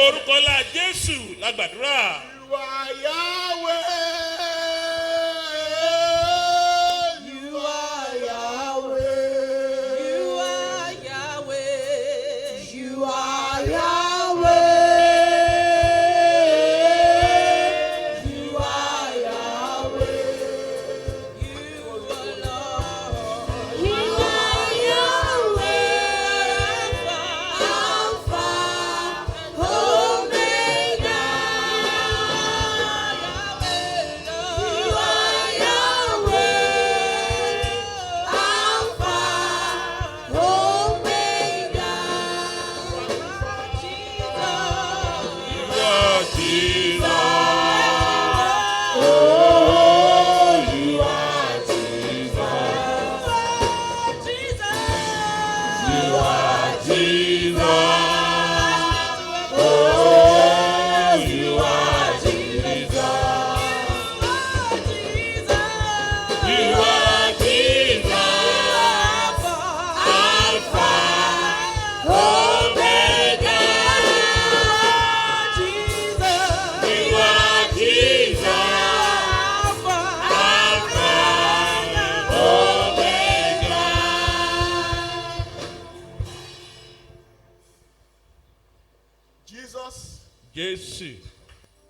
orúkọ ńlá Jésù la gbàdúrà. You are Yahweh. You are Yahweh. You are Yahweh. You are Yahweh. You are Yahweh. You are Lord. You are Yahweh. Alpha, Alpha, Omega. You are Yahweh. Alpha, Omega. You are Jesus. Oh, you are Jesus. You are Jesus. Oh, you are Jesus. You are Jesus. Alpha, Omega. You are Jesus. Alpha, Omega. Jesus, Jésù,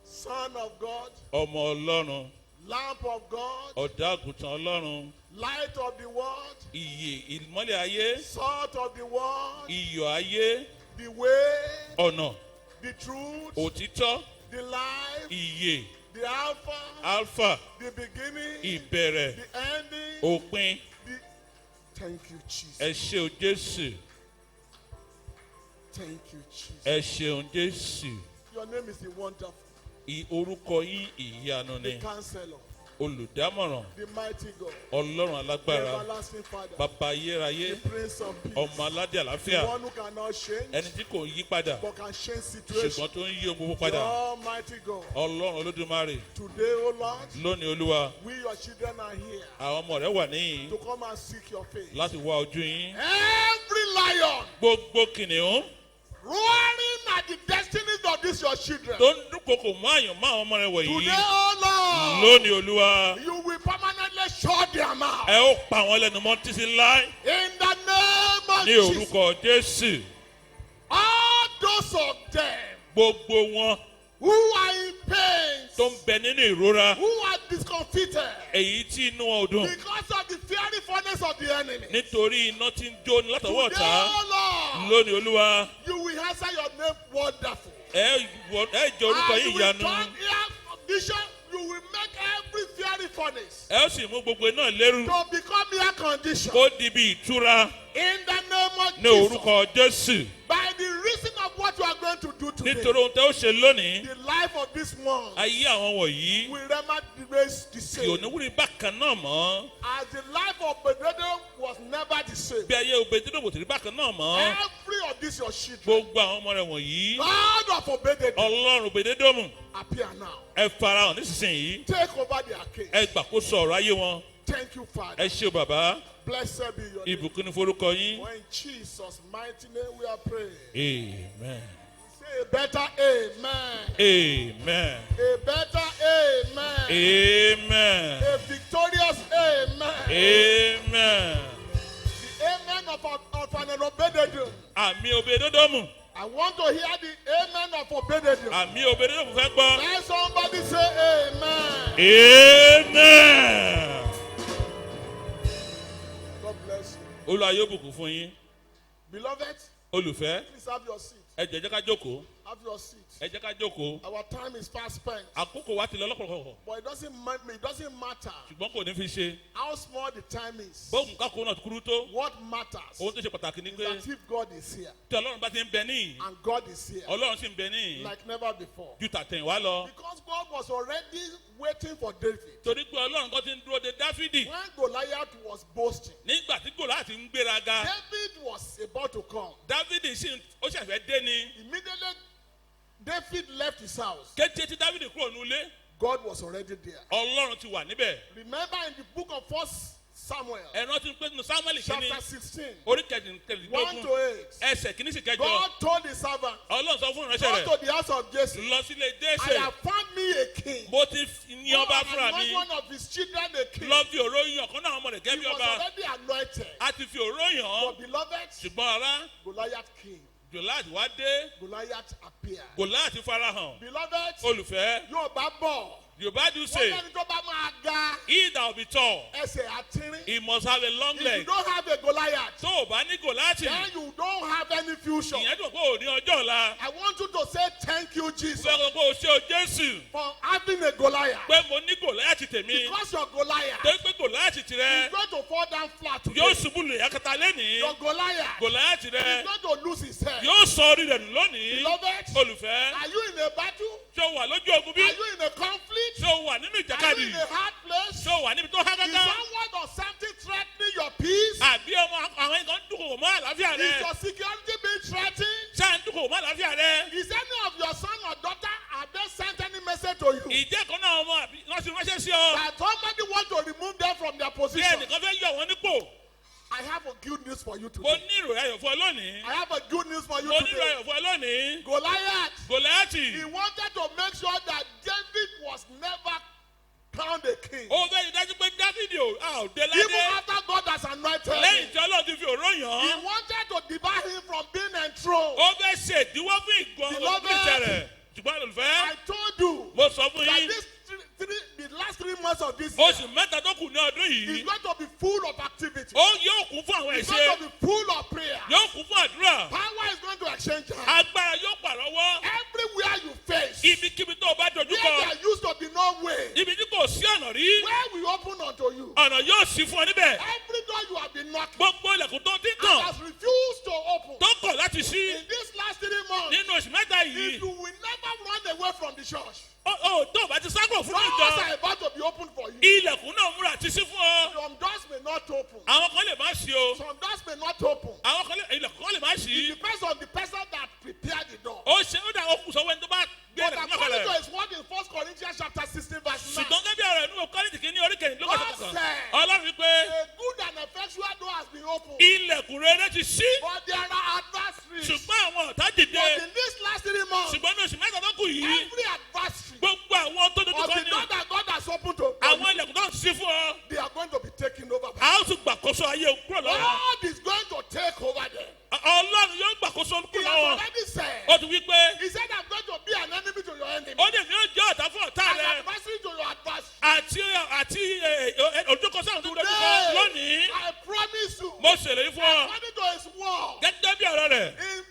Son of God, ọmọ Ọlọ́run, Lamb of God, ọ̀dọ́ àgùntàn Ọlọ́run, Light of the world, ìyè ìmọ́lẹ̀ ayé, Salt of the world, iyọ̀ ayé, the way, ọ̀nà, the truth, òtítọ́, the life, ìyè, the Alpha, alpha, the beginning, ìbẹ̀rẹ̀, the ending. òpin. Thank you, Jesus. Ẹ ṣé o Jésù, Thank you, Jesus. ẹ ṣeun Jésù. Your name is the wonderful, Orúkọ yín ìyanu the ni, counselor, olùdámọ̀ràn, the mighty God, Ọlọ́run the alágbára, everlasting Father, bàbá ayérayé, the Prince of Peace, ọmọ aládé the àlàáfíà, one who cannot change, ẹni tí kò yí padà, but can change situations. ṣùgbọ́n tó ń yí ohun gbogbo The padà. Almighty God. Ọlọ́run Olódùmarè, Today, O Lord, lónìí Olúwa, we your children are here àwọn ọmọ rẹ wà níyìn to come and seek your face. láti wá ojú yín. Every lion Gbogbo kìnìún roaring at the destinies of these your children. tó ń dúnkokò mọ́ àyàn mọ́ àwọn ọmọ rẹ wọ̀nyí. Today, O Lord, Lónìí Olúwa, you will permanently shut their mouth. ẹ ó pa àwọn ẹlẹ́nu mọ́ títí láé In the name of ní Jesus, orúkọ Jésù. all those of them Gbogbo wọn who are in pain, tó ń bẹ nínú ìrora, who are discomfited èyí tí inú wọn ò dùn because of the fiery furnace of the enemy. nítorí iná tí ń jó ní látọwọ́ Today, ọ̀tá. O Lord, Lónìí Olúwa, you will answer your name wonderful. ẹ jẹ́ orúkọ And yín you will ìyanu. turn air condition, you will make every fiery furnace Ẹ ó sì mú gbogbo iná lérú to become air condition. kó di bí ìtura In the name of ní Jesus, orúkọ Jésù. by the reason of what you are going to do today, Nítorí ohun tẹ́ ó ṣe lónìí, the life of this one ayé àwọn wọ̀nyí will remain the kì ò same. ní wúrí bákan náà mọ́. As the life of Obed-Edom was never the same. Bí ayé Obed-Edom rí bákan náà mọ́. Every of these your children, Gbogbo àwọn ọmọ rẹ̀ wọ̀nyí, God of Obed-Edom, Ọlọ́run Obed-Edom, appear now. ẹ farahàn nísinsìnyí, Take over their case. ẹ gbàkóso ọ̀rọ̀ ayé wọn. Thank you, Father. Ẹ ṣé o bàbá, Blessed be your name. ìbùkún ní forúkọ yín. For in Jesus' mighty name we are praying. Amen. Say a better amen. Amen. A better amen. Amen. A victorious amen. Amen. The amen of an Obed-Edom. Àmì Obed-Edom. I want to hear the amen of Obed-Edom. Àmì Obed-Edom fẹ́ gbọ́. Let somebody say amen. Amen. God bless you. Olúwa yóò bùkún fún yín. Beloved, Olùfẹ́, please have your seat. ẹ jẹ́ ká jókòó. Have your seat. Ẹ jẹ́ ká jókòó. Our time is fast spent. Àkókò wa ti lọ lọ́pọ̀lọpọ̀. But it doesn't matter Ṣùgbọ́n kò ní fi ṣe. how small the time is. Bóun kákó náà kúrú tó. What matters Ohun tó ṣe pàtàkì ni is pé that if God is here tí Ọlọ́run bá ti ń bẹ níyìn, and God is here Ọlọ́run sì ń bẹ níyìn like never before. ju tàtẹ̀yìnwá lọ. Because God was already waiting for David. Torí pé Ọlọ́run kan ti ń dúró de Dáfídì. When Goliath was boasting, Nígbà tí Gòláàtì ń gbéraga, David was about to come. Dáfídì sì ó ṣẹ̀fẹ̀ dé ni. Immediately, David left his house. Kété tí Dáfídì kúrò nulẹ̀, God was already there. Ọlọ́run ti wà níbẹ̀. Remember in the book of 1 Samuel, Ẹ rántí pé nínú Sámúẹ́lì kìíní, chapter 16, orí 1 kẹrìndínlógún, to 8, ẹsẹ̀ kìíní sí kẹjọ. God told his servant, Ọlọ́run sọ fún ìránṣẹ́ go rẹ̀. to the house of Jesse. Lọ sílé I Jésè. have found me a king. Mo ti yan ọba fúnra Anoint mi. one of his children a king. Lọ fi òró yan ọ̀kan náà ọmọ rẹ̀ He gẹ́gẹ́ bí was ọba. already anointed. A ti fi òró yàn án. But beloved, Ṣùgbọ́n ará Goliath came. Gòláàtì wá dé. Goliath appeared. Gòláàtì farahàn. Beloved, Olùfẹ́. yóò bá bọ̀. Yorùbá do Wọ́n say, lẹ́ni tó bá máa ga he that will be tall, ẹsẹ̀ àtìrín. he must have a long If you leg. don't have a Goliath, Tó o bá ní Gòláàtì, then you don't have any future. ìyẹn tó kó o ní ọjọ́ ọ̀la. I want you to say thank you, Jesus, Sọ pé o ṣe o Jésù. for having a Goliath. Pé mo ní Gòláàtì tèmi. Because your Goliath Torí pé Gòláàtì is tirẹ̀ going to fall down flat yóò today. ṣubú lè yakata lénìí. Your Goliath Gòláàtì is rẹ̀ going to lose his head. yóò sọ orí rẹ̀ nù lónìí. Beloved, Olùfẹ́, are you in a battle? ṣé o wà lójú ogun bí? Are you in a conflict? Ṣé o wà nínú Are you ìjàkadì? in a hard place? Ṣé o wà níbi tó há Is gágá? someone or something threatening your peace? Àbí ọmọ àwọn nǹkan dúnkòkò mọ́ àlàáfíà Is rẹ̀? your security being threatened? Ṣé à ń dúnkòkò mọ́ àlàáfíà rẹ̀? Is any of your son or daughter, have they sent any message to you? Ìjẹ́ kan náà ọmọ àbí wọ́n ti ránṣẹ́ sí ọ. That somebody want to remove them from their Bí position. ẹnìkan fẹ́ yọ wọ́n nípò. I have a good news for you Mo today. ní ìròyìn ayọ̀ fún ọ lónìí. I have a good news for you Mo ní ìròyìn today. ayọ̀ fún ọ lónìí. Goliath, Gòláàtì. he wanted to make sure that David was never crowned a king. Ó fẹ́ dájú pé Dáfídì ò dé Even ládé. after God has anointed Lẹ́yìn him, tí Ọlọ́run ti fi òró yàn he án. wanted to debar him from being enthroned. Ó fẹ́ ṣe ìdíwọ́ fún ìgbọ̀n Beloved, olùgbèsè rẹ̀. Ṣùgbọ́n olùfẹ́, I told you mo sọ fún that yín. the last 3 months of this year Oṣù mẹ́ta tó kù ní ọdún is yìí. going to be full of activity. Ó yóò kún fún àwọn It's ẹ̀ṣẹ̀. going to be full of prayer. Yóò kún fún àdúrà. Power is going to exchange hands. Agbára yóò pàrọwọ́. Everywhere you face, Ibikíbi tó o bá dojú where kọ. there used to be no way, Ibi tí kò sí ọ̀nà rí. where we open unto you, Ọ̀nà yóò ṣí fún ọ níbẹ̀. every door you have been knocking Gbogbo ilẹ̀kùn tó ti and kàn. has refused to open. Tó kọ̀ láti ṣí. In these last 3 months, Nínú oṣù mẹ́ta if yìí. you will never run away from the church, Tó o bá ti sákò fún doors ìjọ. are about to be opened for you. Ilẹ̀kùn náà múra àti ṣí fún ọ. Some doors may not open. Àwọn kan lè má ṣí o. Some doors may not open. Àwọn kan ilẹ̀kùn kan lè má It ṣí. depends on the person that prepared the door. Ó ṣe ó dà okùn sọ́wọ́ ẹni tó bá gbé But ilẹ̀kùn náà according to kalẹ̀. his word in 1 Corinthians chapter 16 verse 9, Ṣùgbọ́n gẹ́gẹ́ bí ọ̀rọ̀ inú Kọ́ríńtì kìíní orí kẹrìndínlógún God ọ̀sán. said, Ọlọ́run wípé a good and effectual door has been opened. ilẹ̀kùn rere ti ṣí. But there are adversaries. Ṣùgbọ́n àwọn ọ̀tá dìde. But in these last 3 months, Ṣùgbọ́n ní oṣù mẹ́ta tó kù yìí. every adversary Gbogbo àwọn tó dojú of kọ the ni. door that God has opened to Àwọn ilẹ̀kùn tó ń ṣí fún ọ. they are going to be taken over by A ó tún gbàkóso ayé kúrò lọ́wọ́. God is going to take over them. Ọlọ́run yóò gbàkóso He kúrò has lọ́wọ́. already said, Ó ti wí pé he said, I'm going to be an enemy to your enemy, ó ní èmi yóò jẹ́ ọ̀tá fún ọ̀tá an rẹ. adversary to your adversary. Àti ojúkọsí àwọn tó dojú kọ lónìí. I promise you, Mo ṣèlérí fún ọ. according to his word, Gẹ́gẹ́ bí ọ̀rọ̀ rẹ̀. in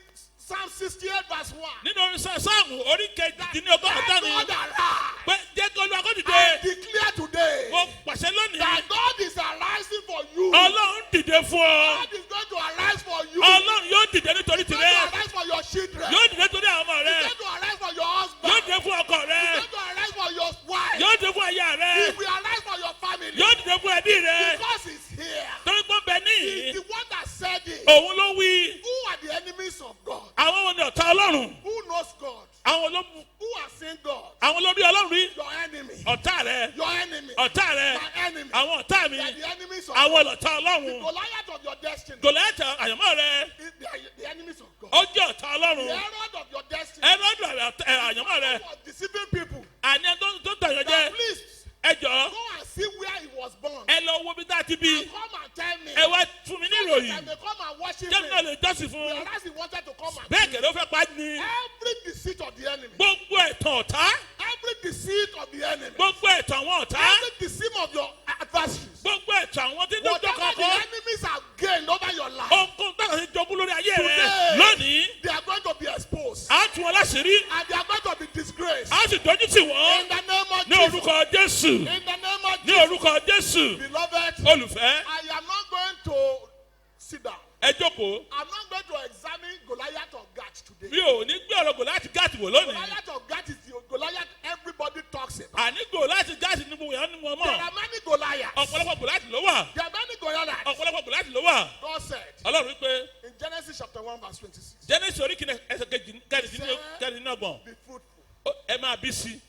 Psalm 68 verse 1, Nínú orin sáàmù orí kejìdínlọ́gọ́ta ni. let God arise Pé jẹ́ kí Olúwa kó and dìde. declare today Mo pàṣẹ lónìí. that God is arising for you. Ọlọ́run dìde fún ọ. God is going to arise for you. Ọlọ́run yóò dìde nítorí He's going tìrẹ. to arise for your children. Yóò dìde torí àwọn ọmọ rẹ. He's going to arise for your husband. Yóò dìde fún ọkọ rẹ. He's going to arise for your wife. Yóò dìde fún aya He rẹ. will arise for your family. Yóò dìde fún ẹbí rẹ. Because he's here. Torí pé bẹ He's níyì. the one that said it. Òun ló wí. Who are the enemies of God? Àwọn wo ni ọ̀tá Ọlọ́run? Who knows God? Àwọn ológun. Who has seen God? Àwọn olórí Ọlọ́run rí. Your enemy. Ọ̀tá rẹ. Your enemy. Ọ̀tá rẹ. My enemy. Àwọn ọ̀tá mi. They are the enemies of Àwọn God. ọ̀tá The Ọlọ́run. Goliath of your destiny. Gòláyátì àyànmọ́ rẹ. They are the enemies of God. Ó jẹ́ ọ̀tá The Ọlọ́run. Herod of your destiny. Ẹ̀rọ̀dù àyànmọ́ rẹ. Was deceiving people. Àní ẹni tó tàn yàn That jẹ. please Ẹ jọ̀ọ́. go and see where he was born. Ẹ lọ wo bí tá a ti bí. And come and tell me. Ẹ wá fún mi ní I ìròyìn. may come and worship Jẹ́mi náà him. lè jọ́sìn fún. Whereas he wanted to come and Bẹ́ẹ̀ kill kẹ̀lé ó fẹ́ pa á ní. every deceit of the enemy. Gbogbo ẹ̀tàn ọ̀tá. Every deceit of the enemy. Gbogbo ẹ̀tàn àwọn ọ̀tá. Every deceit of your adversaries. Gbogbo ẹ̀tàn àwọn tí ń dọ́jọ́ Whatever the kọ̀ọ̀kan. enemies have gained over your life. Ohunkóhun táwọn ti jogún lórí ayé rẹ. Today, Lónìí, they are going to be exposed. a tún wọn láṣìírí. And they are going to be disgraced. A sì dojú tì In wọ́n. the name of Ní Jesus. orúkọ Jésù. In the name of Ní Jesus. orúkọ Jésù. Beloved, Olùfẹ́, I am not going to sit down. ẹ jókòó. I'm not going to examine Goliath of Gath today. Mi ò ní gbé ọ̀rọ̀ Gòláyátì Gáàtì wò lónìí. Goliath of Gath is the Goliath everybody talks about. Àní Gòláyátì Gáàtì ni mo yàn ní mo There mọ̀. are many Goliaths. Ọ̀pọ̀lọpọ̀ Gòláyátì ló wà. There are many Goliaths. Ọ̀pọ̀lọpọ̀ Gòláyátì ló wà. God said Ọlọ́run wípé in Genesis chapter 1 verse 26, Jẹ́nẹ́sì orí kìíní ẹsẹ̀ kẹrìndínlọ́gbọ̀n. be fruitful, Ẹ máa bí sí.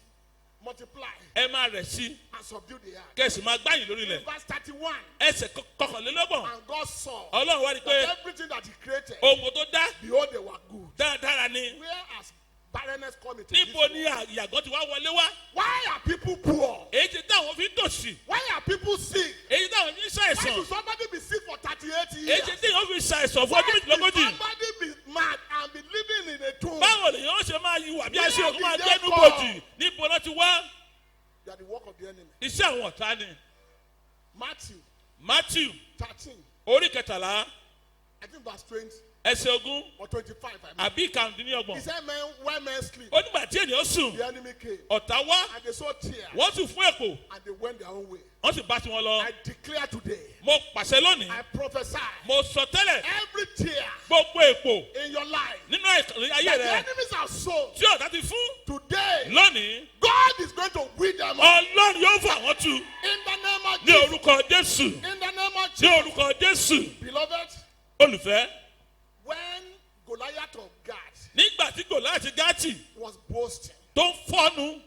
multiply, Ẹ máa rẹ̀ sí. and subdue the earth. Kẹ̀sì máa gbáyìn lórí In ilẹ̀. verse 31, Ẹsẹ̀ kọkànlélọ́gbọ̀n. and God saw Ọlọ́run wá rí pé that everything that he created, ohun tó dá into níbo this ni world? ìyàgò ti wá wọlé wá. Why are people poor? èyí tí táwọn fi ń tòṣì. Why are people sick? èyí táwọn fi ń Why ṣàìsàn. should somebody be sick for 38 èyí years? tí téèyàn fi ṣàìsàn fún Why ọdún should méjìlélógójì. somebody be mad and be living in a tomb? báwo lèyàn ó ṣe máa yí wà bí a ṣe Where òkú máa did they gbẹ́nu come? bòjì níbo náà ti wá. They are the work of the enemy. iṣẹ́ àwọn ọ̀tá ni. Matthew Matthew 13, orí kẹtàlá I think verse 20 ẹsẹ̀ ogún or 25. I mean. àbí He ìkàndínlọ́gbọ̀n. said, "Men, when men sleep, ó nígbà tí ènìyàn sùn the enemy came ọ̀tá wá and they saw tears wọ́n sì fún èpò and they went their own way." wọ́n sì bá tiwọn lọ. I declare today, mo pàṣẹ lónìí I prophesy, mo sọ tẹ́lẹ̀ every tear gbogbo èpò in your life nínú ayé that the rẹ enemies have sown tí ọ̀tá ti fún today, lónìí God is going to weed them up ọlọ́run yóò fà wọ́n tu in the name of ní Jesus. orúkọ Jésù In the name of ní Jesus. orúkọ Jésù. Beloved, Olùfẹ́ when Goliath of Gath nígbà tí Gòláàtì Gátì was boasting, tó ń fọ́nu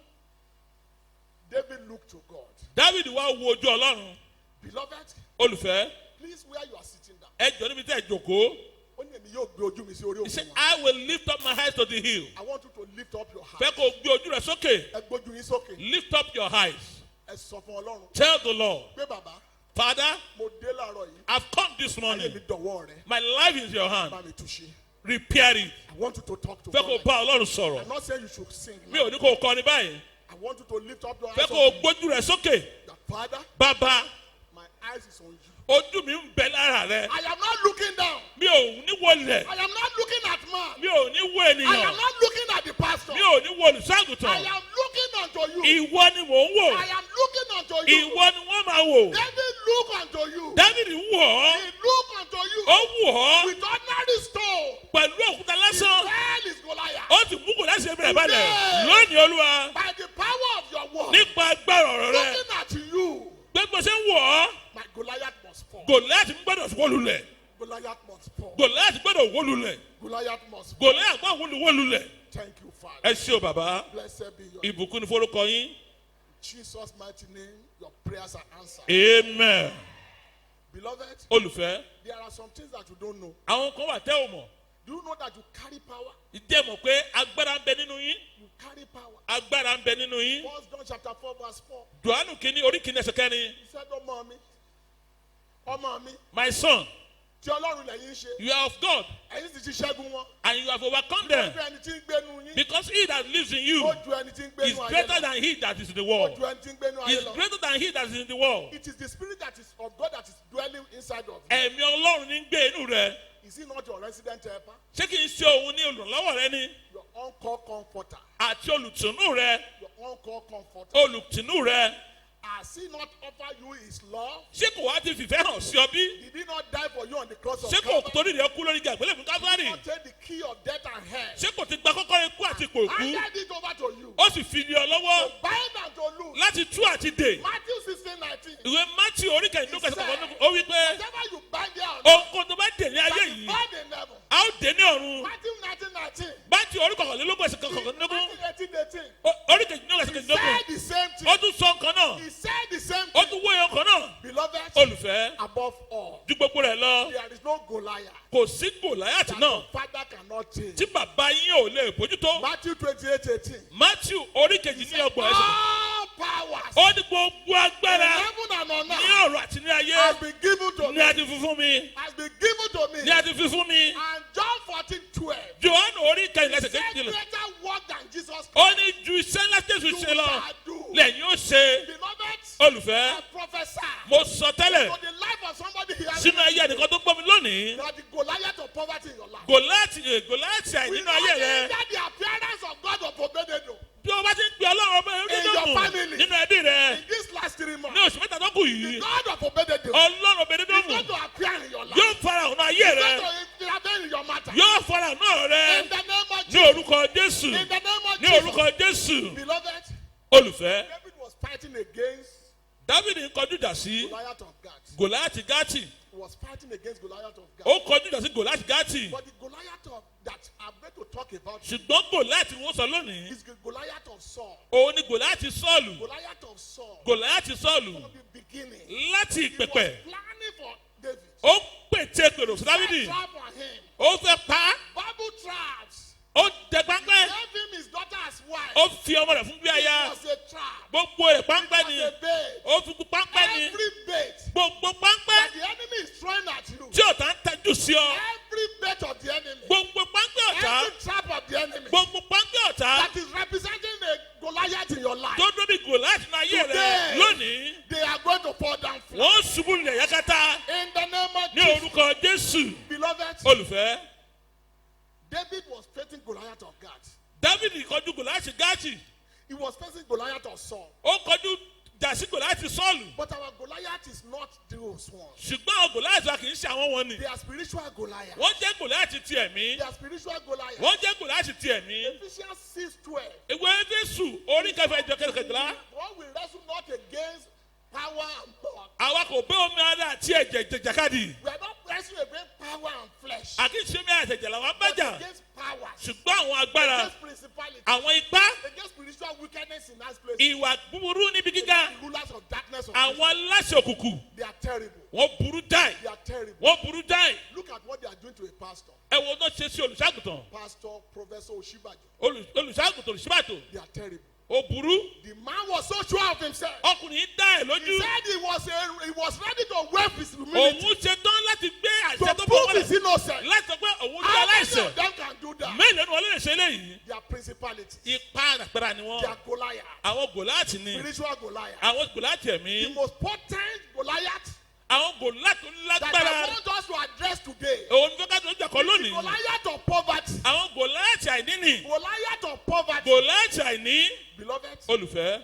David looked to God. Dáfídì wá wo ojú Ọlọ́run. Beloved, Olùfẹ́ please, where you are sitting down, ẹ jọ níbi tẹ́ ẹ jókòó. ó ní èmi yóò gbé ojú mi sí orí He said, òkun wa. I will lift up my eyes to the hill. I want you to lift up your Fẹ́ heart. kó o gbé ojú rẹ sókè. Ẹ gbójú yín sókè. Lift up your eyes. Ẹ sọ fún Ọlọ́run Tell the Lord, pé bàbá, Father, mo dé láàárọ̀ yìí. I've come this Ayé morning. mi dọ̀wọ́ rẹ. My life is in your hand. Bá mi túṣe. Repair it. I want you to talk to Fẹ́ kó o God. bá Ọlọ́run sọ̀rọ̀. I'm not saying you should sing. Mi Now. ò ní kó o kọrin báyìí. I want you to lift up your Fẹ́ eyes. kó o on me. gbójú rẹ sókè. That Father, Bàbá, my eyes is on you. ojú mi ń bẹ lára rẹ. I am not looking down. Mi ò ní wọlẹ̀. I am not looking at man. Mi ò ní wo I am ènìyàn. not looking at the pastor. Mi ò ní wo I olùṣàgùtàn. am looking unto you. Ìwọ ni mò ń wò. I am looking unto you. Ìwọ ni wọ́n máa wò. David look unto you. Dáfídì ń wò ọ́. He look unto you. Ó wò ọ́ With ordinary stone. pẹ̀lú òkúta lásán. Israel is Goliath. Ó ti mú kò láti ṣe bẹ̀rẹ̀ balẹ̀. Lónìí Olúwa, By the power of your word. nípa agbára ọ̀rọ̀ rẹ. Looking at you. Gbogbo ṣe ń wò ọ́. My Goliath must fall. Gòláàtì gbọ́dọ̀ wó lulẹ̀. Goliath must fall. Gòláàtì gbọ́dọ̀ wó lulẹ̀. Goliath must fall. Gòláàtì gbọ́dọ̀ wó lulẹ̀. Thank you, Father. Ẹ ṣé o bàbá. Blessed be your Ìbùkún ni forúkọ yín. In Jesus' mighty name. Your prayers are answered. Amen. Beloved, Olùfẹ́, there are some things that you don't know. àwọn kan wà tẹ́ ò mọ̀. Do you know that you carry power? Ìjẹ́ mọ̀ pé agbára ń bẹ nínú yín. You carry power. Agbára ń bẹ nínú yín. 1 John chapter 4 verse 4. Jòhánù kìíní orí kìíní ẹsẹ̀ kẹrin. He said, ọmọ mi, My son, tí Ọlọ́run lẹ́yìn ṣe, you are of God ẹ̀yin sì ti ṣẹ́gun wọn. and you have overcome them. Ojú ẹni tí ń gbénu yín, Because he that lives in you ó ju ẹni tí ń is gbénu ayé greater lọ. than he that is in the Ó world. ju ẹni tí ń gbénu ayé Is lọ. greater than he that is in the world. It is the spirit that is of God that is dwelling inside of you. Ẹ̀mí Ọlọ́run ní ń gbé inú rẹ. Is he not your resident helper? Ṣé kìí ṣe òun ní olùrànlọ́wọ́ rẹ ni? Your on-call comforter. Àti olùtùnú rẹ. Your on-call comforter. Olùtùnú rẹ. Has he not offered you his love? Ṣé kò wá ti fìfẹ́ hàn sí ọ bí? Did he not die for you on the cross of Ṣé kò Calvary? torí rẹ kú lórí igi àgbélébùú Did Kávárì? he not take the key of death and hell? Ṣé kò ti gba kọ́kọ́rọ́ ikú àti ipò òkú? Handed it over to you. Ó sì fi lé ọ lọ́wọ́ Bind and to loose. láti tú àti dè. Matthew 16:19. Ìwé Mátì orí kẹ̀hìndínlógún ẹsẹ̀ kọ̀ọ̀kan ó wí pé Whatever you bind there on ohunkóhun tó bá dè ní ayé shall be yìí, bound in heaven. a ó dè ní ọ̀run. Matthew 19:19. Mátì orí kọ̀kànlélógún ẹsẹ̀ kọ̀ọ̀kanlélógún. Matthew 18:18. Orí kẹ̀hìndínlógún ẹsẹ̀ He kẹ̀hìndínlógún. said the same thing. Ó tún sọ nǹkan náà. He said the same Ó thing. tún wó ẹyọ kan náà. Beloved, Olùfẹ́, above all, ju gbogbo rẹ̀ lọ, there is no Goliath kò sí Gòláyàtì that náà your father cannot change. tí bàbá yín ò lè bójútó. Matthew 28:18. Mátì orí kejìdínlọ́gbọ̀n ẹsẹ̀. All powers Ó ní gbogbo in agbára heaven and on ní earth ọ̀rọ̀ àti ní ayé has been given to ní me. a ti fi fún mi. Has been given to me. Ní a ti fi fún mi. And John 14:12. Jòhánù orí kẹ̀hìndínlógún ẹsẹ̀ Said kejìdínlọ́gbọ̀n. greater work than Jesus Ó ní ju iṣẹ́ ńlá tí Jésù you ṣe lọ shall do. lẹ́yìn ó ṣe. Beloved, Olùfẹ́, I prophesy mo sọ tẹ́lẹ̀ to the life of somebody here sínú ayé ẹnìkan tó gbọ́ mi lónìí. that the Goliath of poverty in your life Gòláàtì will àìnínú not ayé rẹ. hinder the appearance of God of Obededo Bí o bá ti ń pe Ọlọ́run ọmọ In your Erédọ́mù family. nínú ẹbí rẹ in this last 3 ní months. oṣù mẹ́ta tó kù The yìí, God of Obededo Ọlọ́run ọmọ is Erédọ́mù going to appear in your life. yóò fara hàn ayé He's rẹ, going to intervene in your matter. yóò fara hàn rẹ In the name of ní Jesus. orúkọ Jésù, In the name of ní Jesus. orúkọ Jésù. Beloved, Olùfẹ́, David was fighting against Dáfídì ń kọjú ìjà sí Goliath of Gath. Gòláàtì Gátì. He was fighting against Goliath of Gath. Ó kọjú ìjà sí Gòláàtì Gátì. But the Goliath of that I'm going to talk about Ṣùgbọ́n Gòláàtì wọ́n sọ lónìí. is the Goliath of Saul. Òun ni Gòláàtì Sọ́ọ̀lù. Goliath of Saul. Gòláàtì Sọ́ọ̀lù From the beginning, láti he was ìpẹ̀pẹ̀. planning for David. Ó pète pèrò sí Dáfídì. Trap for him. Ó fẹ́ pa á. Bible traps. Ó dẹ pápẹ́. Gave him his daughter as wife. Dáfídì kọjú Gòláàtì Gáàtì. He was facing Goliath of Saul. Ó kọjú jà sí Gòláàtì Sọ́ọ̀lù. But our Goliath is not those ones. Ṣùgbọ́n àwọn Gòláàtì wa kì í ṣe àwọn wọn ni. They are spiritual Goliath. Wọ́n jẹ́ Gòláàtì ti ẹ̀mí. They are spiritual Goliath. Wọ́n jẹ́ Gòláàtì ti ẹ̀mí. Ephesians 6:12. Ìwé Éfésù orí kẹfà ìjọ kẹkẹjìlá. What we wrestle not against power and blood. Àwa kò bẹ́ omi ara àti ẹ̀jẹ̀ jàkadì. We are not wrestling against power and flesh. Àkíyèsí omi àtẹ̀jẹ̀ làwọn But bájà. against powers. Ṣùgbọ́n àwọn agbára, Against principalities. àwọn ipá, Against spiritual wickedness in that place. ìwà búburú níbi gíga, Rulers of darkness of àwọn this aláṣẹ òkùnkùn, they are terrible. wọ́n burú dáì. They are terrible. Wọ́n burú dáì. Look at what they are doing to a pastor. Ẹ wo tó ṣe sí olùṣàgùtàn. Pastor, Professor Oshibajo. Olùṣàgùtàn olùṣíbàtò. They are terrible. Ó burú. The man was so sure of himself. Ọkùnrin dá ẹ̀ He lójú. said he was ready to waive his humility. Òun ṣe tán láti gbé àṣẹ To tó bọ̀ prove his wọlé. innocence. Láti sọ pé òun jẹ́ How many aláìṣẹ̀. of them can do that? Mélòó ni wọ́n lè ṣe léyìí? They are principalities. Ipá àpẹẹrẹ ni They wọ́n. are Goliath. Àwọn Gòláàtì ni. Spiritual Goliath. Àwọn Gòláàtì The ẹ̀mí. most potent Goliath Àwọn Gòláàtì that I lágbára. want us to address today. Òun fẹ́ ká tó jà kọ́ The lónìí. Goliath of poverty. Àwọn Gòláàtì àìní ni. Goliath of poverty. Gòláàtì àìní. Beloved, Olùfẹ́.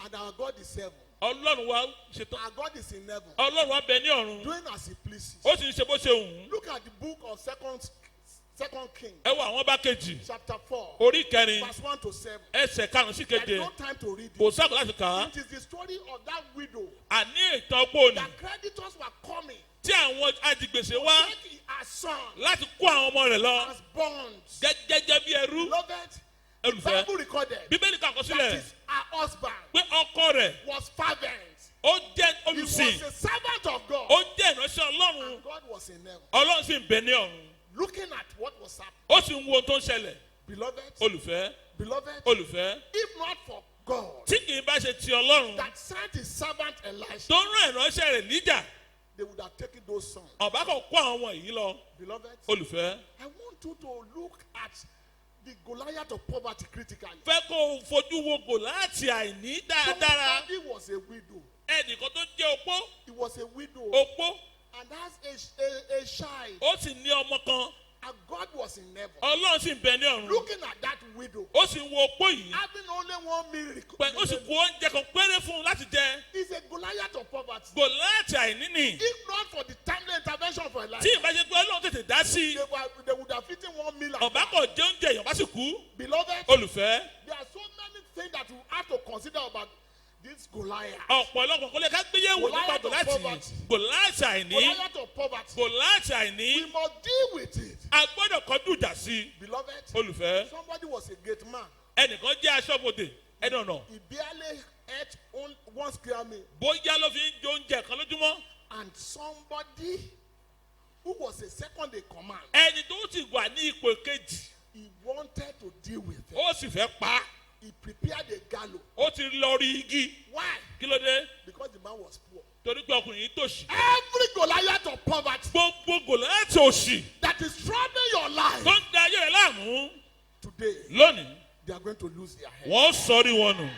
and our God is heaven. Ọlọ́run wa ṣetán. Our God is in heaven. Ọlọ́run wa bẹ ní ọ̀run. Doing as he pleases. Ó sì ń ṣe bó ṣe wù ú. Look at the book of Second King, Ẹ wo àwọn bá kejì. chapter 4, Orí kẹrin. verse 1 to 7. Ẹsẹ̀ karùn-ún sí There's keje. no time to read Kò it. sáàkó láti kà á. It is the story of that widow. Àní ìtàn ọgbọ́n ni. The creditors were coming. Tí àwọn ajigbèsè wá Take her son láti kó àwọn ọmọ rẹ̀ lọ. as bonds. Gẹ́gẹ́ bí ẹrú. Beloved, the Olùfẹ́. Bible recorded Bíbélì kan kọ that sílẹ̀ his, her husband pé ọkọ rẹ̀ was fervent. ó jẹ́ He was olùsìn. a servant of God. Ó jẹ́ ìránṣẹ́ Ọlọ́run. And God was in heaven. Ọlọ́run sì ń bẹ ní ọ̀run. Looking at what was happening. Ó sì ń wo ohun tó ń ṣẹlẹ̀. Beloved, Olùfẹ́. beloved, Olùfẹ́. if not for God Tí kì í bá ṣe ti Ọlọ́run that sent his servant Elisha, tó rán ìránṣẹ́ rẹ̀ níjà. they would have taken those sons. Ọ̀bá kan kó àwọn ọmọ yìí lọ. Beloved, Olùfẹ́. I want you to look at the Goliath of poverty critically. Fẹ́ kó o fojú wo Gòláàtì àìní dáadáa. Somebody was a widow. Ẹnìkan tó jẹ́ opó. He was a widow Opó. and has a child. Ó sì ní ọmọ kan. And God was in heaven. Ọlọ́run sì ń bẹ ní ọ̀run. Looking at that widow, Ó sì ń wo opó yìí. having only one meal, Pẹ̀ ó sì kó oúnjẹ kan péré fún un láti jẹ. is a Goliath of poverty. Gòláàtì àìní ni. If not for the timely intervention of Tí Elijah, ìbá ṣe pé Ọlọ́run tètè dá sí i. they would have eaten one meal. and Ọ̀bá kò jẹ oúnjẹ èèyàn bá sì kú. Beloved, Olùfẹ́. there are so many things that you have to consider about this Goliath. Ọ̀pọ̀lọpọ̀ kò lè ká gbéyẹ̀wò nípa Goliath of Gòláàtì. poverty. Gòláàtì àìní. Goliath of poverty. Gòláàtì àìní. We must deal with it. A gbọ́dọ̀ kọjú ìjà sí i. Beloved, Olùfẹ́. somebody was a gate man. Ẹnìkan jẹ́ aṣọ́bodè. Ẹni ọ̀nà. He barely ate one square meal. Bóyá ló fi ń jẹ oúnjẹ kan lójúmọ́. And somebody who was a second in command, Ẹni tó ti wà ní ipò kejì. he wanted to deal with it. Ó sì fẹ́ pa á. He prepared a gallows. Ó ti lọ rí igi. Why? Kí ló dé? Because the man was poor. Torí pé ọkùnrin yìí tòṣì. Every Goliath of poverty Gbogbo Gòláàtì òṣì that is troubling your life tó ń da ayé rẹ̀ láàmú. today, Lónìí, they are going to lose their head. wọ́n sọrí wọn nù.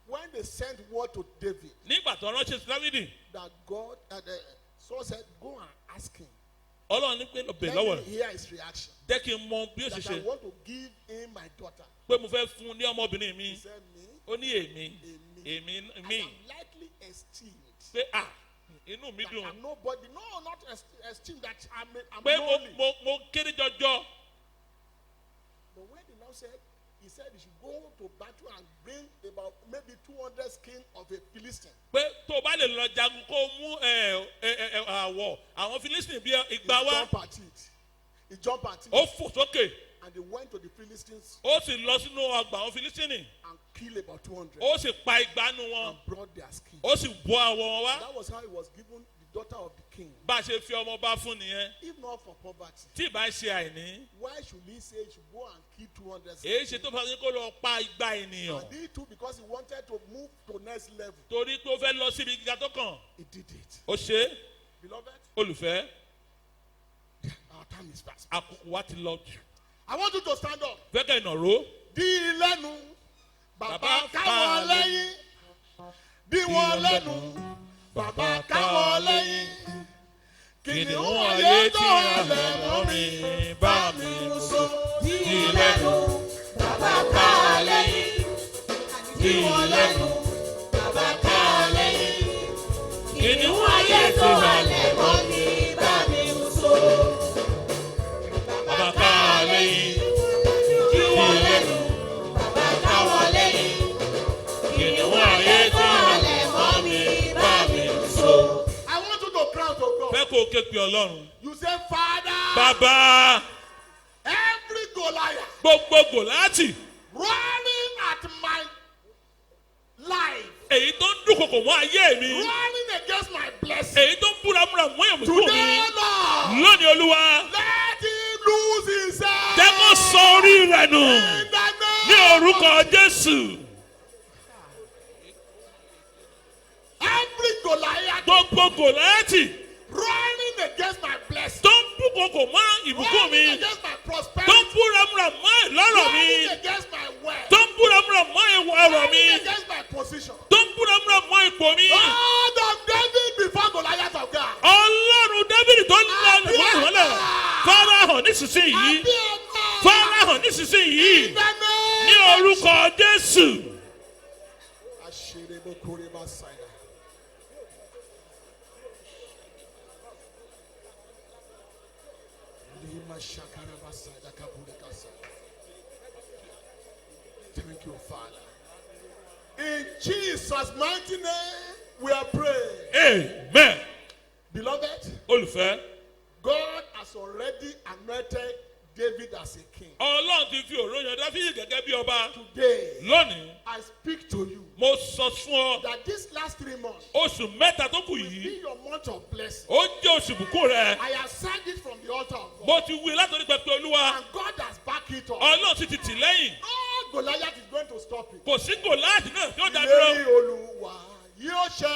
When they sent word to David Nígbà tó ránṣẹ́ sí Dávídì, that God, Saul said, go and ask him. Ọlọ́run ní pé lọ bèrè Let lọ́wọ́ me rẹ̀. hear his reaction. Jẹ́ kí n mọ bí ó ṣe That I ṣe. want to give him my daughter. Pé mo fẹ́ fún un ní ọmọbìnrin mi. He said, me, Ó ní èmi. I Mi. am lightly esteemed. Pé inú mi That dùn. I'm nobody. No, not esteemed that I'm Pé lonely. mo kéré jọjọ. But when the Lord said, he said he should go to battle and bring about maybe 200 skin of a Philistine. Pé tó o bá lè lọ jagun kó o mú àwọ̀ àwọn Fílísítì bí ìgbà He wá. jumped at it. He jumped at it. Ó fò sókè. And they went to the Philistines Ó sì lọ sínú ọgbà àwọn Fílísítì. and killed about 200 Ó sì pa ìgbàanu wọn. and brought their skin. Ó sì bọ́ àwọ̀ wọn wá. That was how he was given the daughter of the king. Bá a ṣe fi ọmọ bá fún nìyẹn. If not for poverty, Tí ìbá ṣe àìní. why should he say he should go and kill 200 Èyí ṣe tó fà ní kó lọ pa igba ènìyàn. And he too, because he wanted to move to next level, Torí pé ó fẹ́ lọ síbi gíga tó kàn. he did it. Ó ṣe é. Beloved, Olùfẹ́. our time is fast. Àkókò wa ti lọ jù. I want you to stand up. Fẹ́kẹ̀ ìnàró. Dí lẹ́nu, bàbá Bàbá káwọn lẹ́yìn. Dí wọn lẹ́nu, bàbá káwọn lẹ́yìn. Kìnìún ayé tó halẹ̀ mọ́ mi, bá mi sọ. Dí lẹ́nu. kí wọ́n lẹ́nu, bàbá ká ọ lẹ́yìn. Kìnìún ayé tó halẹ̀ mọ́ mi bá mi mú so. Bàbá ká ọ lẹ́yìn. Kí wọ́n lẹ́nu, bàbá ká wọ́n lẹ́yìn. Kìnìún ayé tó halẹ̀ mọ́ mi bá mi mú so. I want you to cry to God. Fẹ́ kó o ké pe Ọlọ́run. You say, Father, Bàbá every Goliath gbogbo Gòláàtì running at my life, èyí tó ń dúnkokò mọ́ ayé mi. running against my blessing. Èyí tó ń búramúra mọ́ ìmùkú mi. Today, Lord, Lónìí Olúwa. let him lose his head. Jẹ́ kó sọ orí rẹ̀ nù. In the Ní name orúkọ of Jésù. every Goliath Gbogbo Gòláàtì running against my blessing, tó ń dúnkokò mọ́ ìbùkún mi. running against my Tó ń prosperity, búramúra mọ́ ìlọ́rọ̀ mi. running against my wealth, Tó ń búramúra mọ́ ọ̀rọ̀ mi. running against my position. Tó ń búramúra mọ́ ipò mi. God of David before Goliath of God. Ọlọ́run Dábìlì tó ń lọ ìwọ ìwọlẹ̀. Farahàn nísinsìnyí. Appear now. Farahàn nísinsìnyí. In the name Ní orúkọ Jésù. Thank you, Father. In Jesus' mighty name, we are praying. Amen. Beloved, Olùfẹ́. God has already anointed David as a king. Ọlọ́run ti fi òró yan Dáfídì gẹ́gẹ́ bí ọba. Today, Lónìí, I speak to you mo sọ fún ọ, that this last 3 months oṣù mẹ́ta tó kù will yìí, be your month of blessing. ó jẹ́ oṣù bùkún rẹ. I have said it from the altar of God. Mo ti wí látọ̀rí pẹpẹ Olúwa. And God has backed it up. Ọlọ́run sì ti tì lẹ́yìn. No Goliath is going to stop it. Kò sí Gòláàtì náà tí ó dá Ìlérí dúró. Olúwa yóò ṣẹ.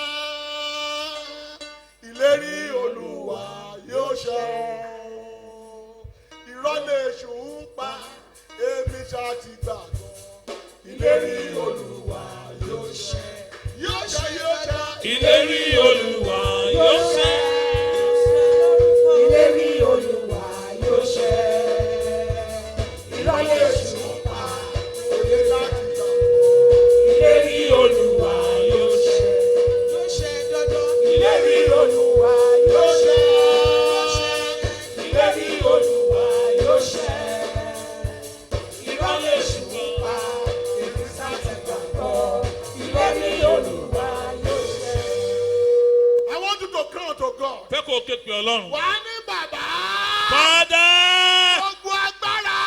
Ìlérí Olúwa yóò ṣẹ. Ìrọ̀lẹ́ èṣù ń pa èmi ṣáà ti gbàgbọ́. Ìlérí Olúwa yóò ṣẹ. Yóò ṣẹ, yóò ṣẹ. Ìlérí Olúwa yóò ṣẹ. Ìlérí Olúwa yóò ṣẹ. Ìrọ̀lẹ́ èṣù ń pa. Èmi ṣáà ti gbàgbọ́. Ìlérí Olúwa yóò ṣẹ. Yóò ṣẹ dandan. Ìlérí Olúwa Yóò ṣẹ. ìlérí Olúwa yóò ṣẹ. Ìrọ̀lẹ́ èṣù ń pa. Èmi sá ti gbàgbọ́. Ìlérí Olúwa yóò ṣẹ. I want you to cry to God. Fẹ́ kó o ké pe Ọlọ́run. Wà á ní bàbá. Father, Gbogbo agbára.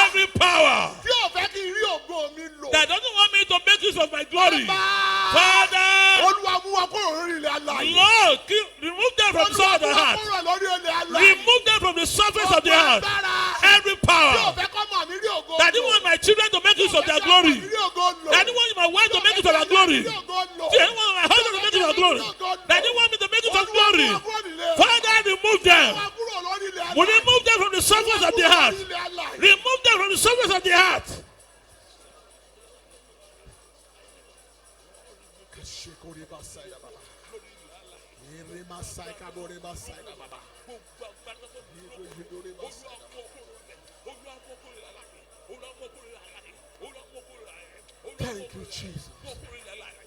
every power Tí ò fẹ́ kí n rí ògo mi lò. that doesn't want me to make use of my glory. Bàbá. Father, Olúwa mú wa kúrò lórí ilẹ̀ alààyè. Lord, remove them from the Olúwa surface of the mú wa heart. kúrò lórí ilẹ̀ alààyè. Remove them from the surface of the heart. Agbára. Every Tí ò power fẹ́ kọ́ mọ̀ mí rí ògo that didn't lò. want my children to make use of their glory. That didn't want my wife to make use of their glory. That didn't want my husband to make use of their glory. That didn't want me to make use of glory. Father, remove them. We remove them from the surface of the heart. Remove them from the surface of the heart. Thank you, Jesus.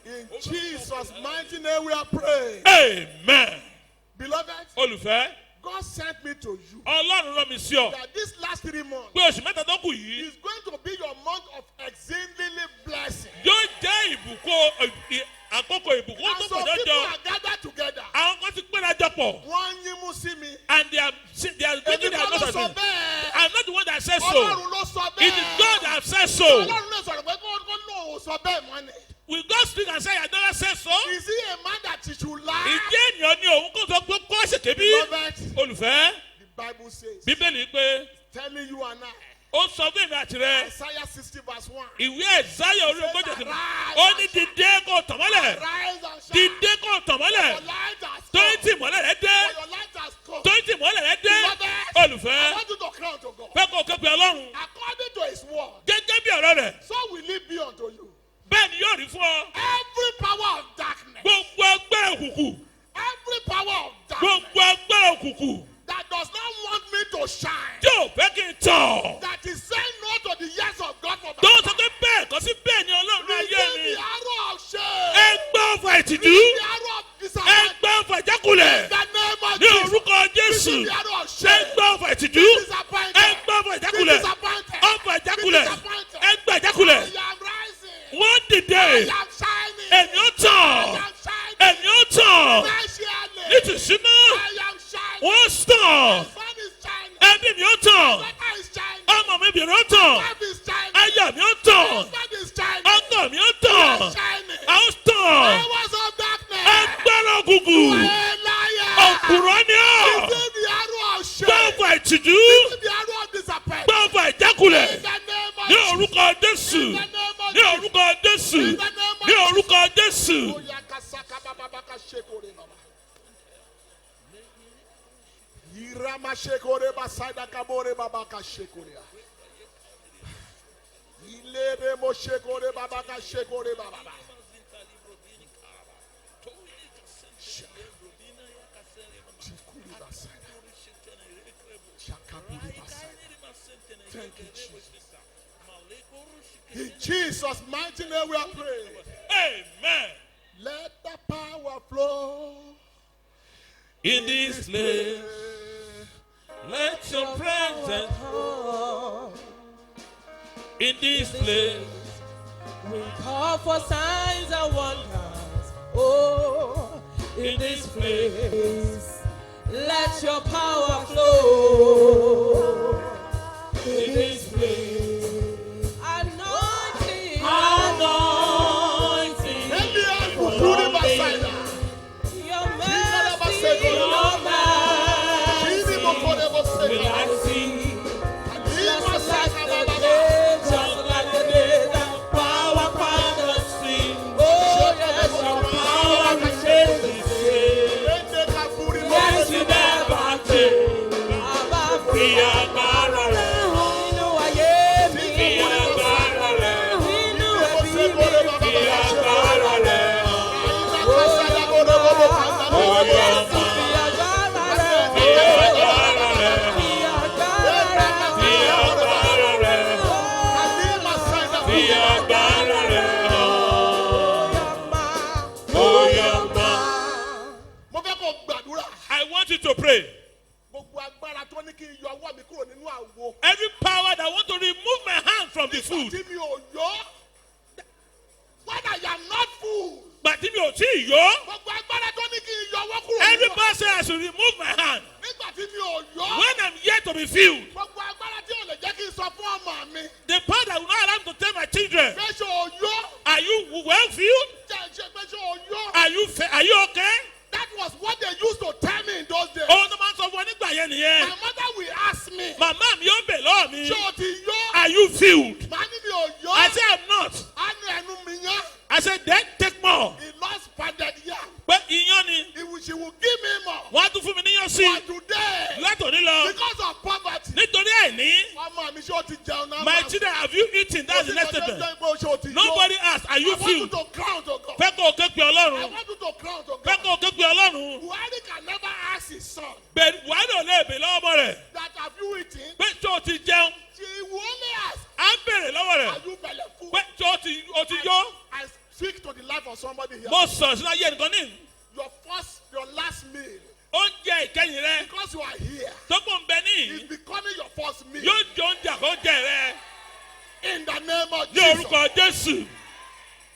In Jesus' mighty name we are praying. Amen. Beloved, Olùfẹ́, God sent me to you Ọlọ́run rán mi sí ọ. that this last 3 months Pé oṣù mẹ́ta tó kù yìí is going to be your month of exceedingly blessing. yóò jẹ́ ìbùkún àkókò ìbùkún And tó some pọ̀ people jọjọ. are gathered together. Àwọn kan ti péra jọ pọ̀. Wọ́n ń yín mú sí mi. And they are making Èmi their kọ́ ló nose sọ at me. bẹ́ẹ̀. I'm not the one that says so. Ọlọ́run ló sọ bẹ́ẹ̀. It is God that says so. Ọlọ́run ló sọ̀rọ̀ pé kó lóun sọ bẹ́ẹ̀ mọ́ ni. Will God speak and say, I never said so? Is he a man that he should lie? Ìjẹ́ ènìyàn ni òun kò sọ pé kó ṣèké bí. Beloved, Olùfẹ́, the Bible says, Bíbélì pé telling you and I, ó sọ fún èmi àti rẹ. Isaiah 60 verse 1. Ìwé Ẹ̀sáyà orí ogójì ẹsẹ̀ ó ní dìde kó tàn mọ́lẹ̀. Rise and shine. Dìde kó tàn Your mọ́lẹ̀. light has Tóyí come. tì mọ́lẹ̀ rẹ dé. For your light has come. Tóyí tì mọ́lẹ̀ rẹ dé. Beloved, I Olùfẹ́, want you to cry unto God. fẹ́ kó képe Ọlọ́run. According to his word, Gẹ́gẹ́ bí ọ̀rọ̀ rẹ̀, so will it be unto you. bẹ́ẹ̀ ni yóò rí fún ọ. Every power of darkness, Gbogbo agbára òkùnkùn. every power of darkness Gbogbo agbára òkùnkùn. that does not want me to shine, Tí ò fẹ́ kí n tàn. that is saying no to the yes of God for my Tó life, sọ pé bẹ́ẹ̀ kọ́ sí bẹ́ẹ̀ ni Ọlọ́run ayé mi. receive the ìtìjú. The arrow of disappointment. Ẹgbẹ́ ọ̀fà ìjákulẹ̀. In the name of Ní Jesus. orúkọ Jésù. The arrow of shame. Ẹgbẹ́ ọ̀fà ìtìjú. Disappointed. Ẹgbẹ́ ọ̀fà Be ìjákulẹ̀. disappointed. Ọ̀fà ìjákulẹ̀. Be disappointed. Ẹgbẹ́ ìjákulẹ̀. I am rising. Wọ́n dìde. I am shining. Èmi ó tàn. I am shining. Èmi ó tàn. Financially. Ní tìṣúná. I am shining. Wọ́n tàn. My son is shining. Ẹbí mi ó tàn. My daughter is shining. Ọmọ mi bìrì ó tàn. My wife is shining. Aya mi ó My tàn. husband is shining. Ọkọ mi ó I tàn. am shining. A ó tàn. Powers of darkness. Agbára òkùnkùn. A liar. Òpùrọ́ ni ọ́. Receive the arrow of shame. Gbọ́ọ̀fà ìtìjú. Receive the arrow of disappointment. Gbọ́ọ̀fà ìjákulẹ̀. In the name of Ní Jesus. orúkọ Jésù. In the name of Ní Jesus. orúkọ Jésù. In the name of Ní orúkọ Jésù. Oya kasaka babaka shekore baba. Irama shekore basada kabore babaka shekore. Ilere mo shekore babaka shekore baba. Shekuri basada. Shakaburi basada. Thank you, Jesus. In Jesus' mighty name we are praying. Amen. Let the power flow In this place, let your presence in this place. We call for signs and wonders. Oh, in this place, let your power flow. In this place, anointing, anointing. Kuri basada. Your mercy, your mercy. Shini mokore bosada. Will I see? Ima saka baba. Just like the day that power upon the stream. Oh, yes, your power can change this day. Ende kaburi Yes, you bosada. never change. Abba, Bí agbára rẹ̀, inú ayé mi. bí agbára rẹ̀, Inú ẹbí mi. bí agbára rẹ̀. Kasada bore bobo kasada. Ó yọ Bí ọmọ, agbára rẹ̀. bí agbára rẹ̀, Bí agbára rẹ̀. bí agbára rẹ̀, Ima saka bí agbára rẹ̀. Ó yọ ọmọ. Mo fẹ́ kó gbàdúrà. I want you to pray. Gbogbo agbára tó ní kí n yọ ọwọ́ mi kúrò nínú àwo. Every power that want to remove my hand from the food. Tí mi ò yọ. When I am not full. Gbàtí mi ò tí ì yó. Gbogbo agbára tó ní kí n yọ ọwọ́ kúrò Every nínú àwo. person has to remove my hand. Nígbà tí mi ò yọ. When I'm yet to be filled. Gbogbo agbára tí ò lè jẹ́ kí n sọ fún ọmọ mi. The power that will not allow me to tell my children. Pé ṣe ò yọ. Are you well filled? Ṣe pé ṣe ò yọ. Are you okay? That was what they used to tell me in those days. Ohun tó máa ń sọ fún ọ nígbà yẹn My nìyẹn. mother will ask me. Màmá mi ó bè lọ́ọ̀ mi. Ṣé o ti yọ? Are you filled? Màá ní mi ò yọ. I say I'm not. Á ní ẹnu mi yán. I said then take more. He lost pounded yam. Pé iyán ni. She will give me more. Wọ́n á tún fún mi níyàn sí. But today, Látòní lọ. because of poverty, Nítorí àìní. ọmọ mi ṣé o ti jẹun náà? My children, have you eaten? That's the next statement. Nobody asked, are you I want you filled? to crown to God. Fẹ́ kó o ké pe I Ọlọ́run. want you to crown to Fẹ́ God. kó o ké pe Ọlọ́run. Buhari can never ask his son Bẹ́ẹ̀ni Buhari ò lè bè lọ́wọ́ ọmọ rẹ̀. that have you eaten? Pé tí o ti jẹun, She will only ask, á bèrè lọ́wọ́ rẹ̀. are you belleful? Pé tí o ti yó. I speak to the life of somebody here. Mo sọ̀rọ̀ sínú ayé ẹnìkan ní. Your last meal, Oúnjẹ ìkẹyìn rẹ. because you are here, Tó pọ̀ ń bẹ is ní. becoming your first meal. Yóò jẹ oúnjẹ àkọ́jẹ rẹ. In the name of Ní Jesus. orúkọ Jésù.